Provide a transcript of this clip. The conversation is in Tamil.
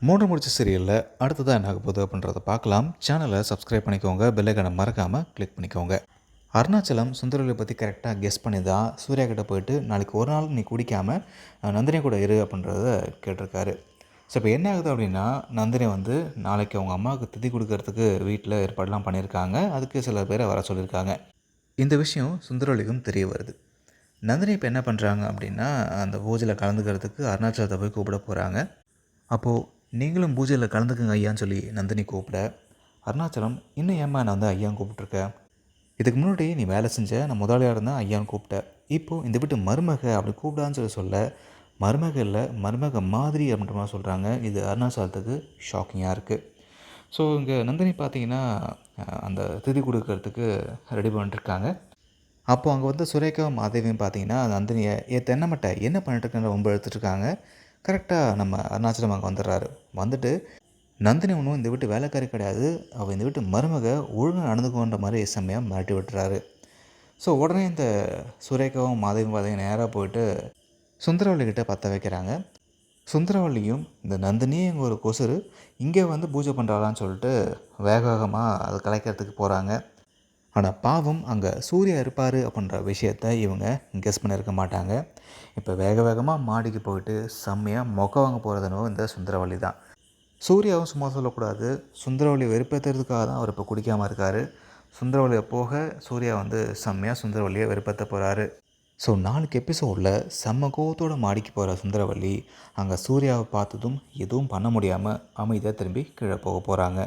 மூன்று முடிச்ச சீரியலில் அடுத்ததாக என்ன ஆக போகுது அப்படின்றத பார்க்கலாம். சேனலை சப்ஸ்கிரைப் பண்ணிக்கோங்க, பெல் ஐகானை மறக்காமல் கிளிக் பண்ணிக்கோங்க. அருணாச்சலம் சுந்தரவல்லியை பற்றி கரெக்டாக கெஸ் பண்ணி தான் சூர்யா கிட்ட போயிட்டு நாளைக்கு ஒரு நாள் நீ குடிக்காமல் நந்தினி கூட இரு அப்படின்றத கேட்டிருக்காரு. ஸோ இப்போ என்ன ஆகுது அப்படின்னா, நந்தினி வந்து நாளைக்கு அவங்க அம்மாவுக்கு திதி கொடுக்கறதுக்கு வீட்டில் ஏற்பாடுலாம் பண்ணியிருக்காங்க. அதுக்கு சில பேரை வர சொல்லியிருக்காங்க. இந்த விஷயம் சுந்தரவல்லிக்கும் தெரிய வருது. நந்தினி இப்போ என்ன பண்ணுறாங்க அப்படின்னா, அந்த பூஜையில் கலந்துக்கிறதுக்கு அருணாச்சலத்தை போய் கூப்பிட போகிறாங்க. அப்போது நீங்களும் பூஜையில் கலந்துக்குங்க ஐயான்னு சொல்லி நந்தினி கூப்பிட, அருணாச்சலம் இன்னும் ஏம்மா நான் வந்து ஐயான்னு கூப்பிட்ருக்க, இதுக்கு முன்னாடி நீ வேலை செஞ்ச நான் முதலாளியாக இருந்தேன் ஐயான்னு கூப்பிட்டேன், இப்போது இந்த வீட்டு மருமக அப்படி கூப்பிடான்னு சொல்ல மருமக இல்லை மருமக மாதிரி அப்படின்ற மாதிரி சொல்கிறாங்க. இது அருணாச்சலத்துக்கு ஷாக்கிங்காக இருக்குது. ஸோ இங்கே நந்தினி பார்த்தீங்கன்னா அந்த திதி கொடுக்கறதுக்கு ரெடி பண்ணிட்டுருக்காங்க. அப்போது அங்கே வந்து சுரேகாவும் மாதேவியும் பார்த்தீங்கன்னா நந்தினியை தென்னமட்டை என்ன பண்ணிட்டுருக்கேன்னு ரொம்ப எடுத்துகிட்ருக்காங்க. கரெக்டாக நம்ம அருணாச்சலம் அங்கே வந்துடுறாரு. வந்துட்டு நந்தினி ஒன்றும் இந்த வீட்டு வேலைக்காரி கிடையாது, அவள் இந்த வீட்டு மருமக, ஒழுங்காக நடந்துக்குன்ற மாதிரி செம்மையாக மிரட்டி விட்டுறாரு. ஸோ உடனே இந்த சுரேகாவும் மாதவியும் பார்த்தீங்கன்னா நேராக போயிட்டு சுந்தரவல்லிக்கிட்ட பற்ற வைக்கிறாங்க. சுந்தரவல்லியும் இந்த நந்தினி இங்கே ஒரு கொசுறு இங்கே வந்து பூஜை பண்ணுறாளான்னு சொல்லிட்டு வேக வேகமாக அதை கலைக்கிறதுக்கு போகிறாங்க. ஆனால் பாவம் அங்கே சூர்யா இருப்பார் அப்படின்ற விஷயத்த இவங்க கெஸ் பண்ணியிருக்க மாட்டாங்க. இப்போ வேக வேகமாக மாடிக்கு போயிட்டு செம்மையாக மொக்க வாங்க போகிறதுனோ இந்த சுந்தரவல்லி தான். சூர்யாவும் சும்மா சொல்லக்கூடாது, சுந்தரவல்லி வெறுப்பேற்றுறதுக்காக தான் அவர் இப்போ குடிக்காமல் இருக்கார். சுந்தரவல்லியை போக சூர்யா வந்து செம்மையாக சுந்தரவல்லியை வெறுப்பேற்ற போகிறாரு. ஸோ நாளைக்கு எபிசோடில் செம்ம கோவத்தோடு மாடிக்கு போகிற சுந்தரவல்லி அங்கே சூர்யாவை பார்த்ததும் எதுவும் பண்ண முடியாமல் அமைதியாக திரும்பி கீழே போக போகிறாங்க.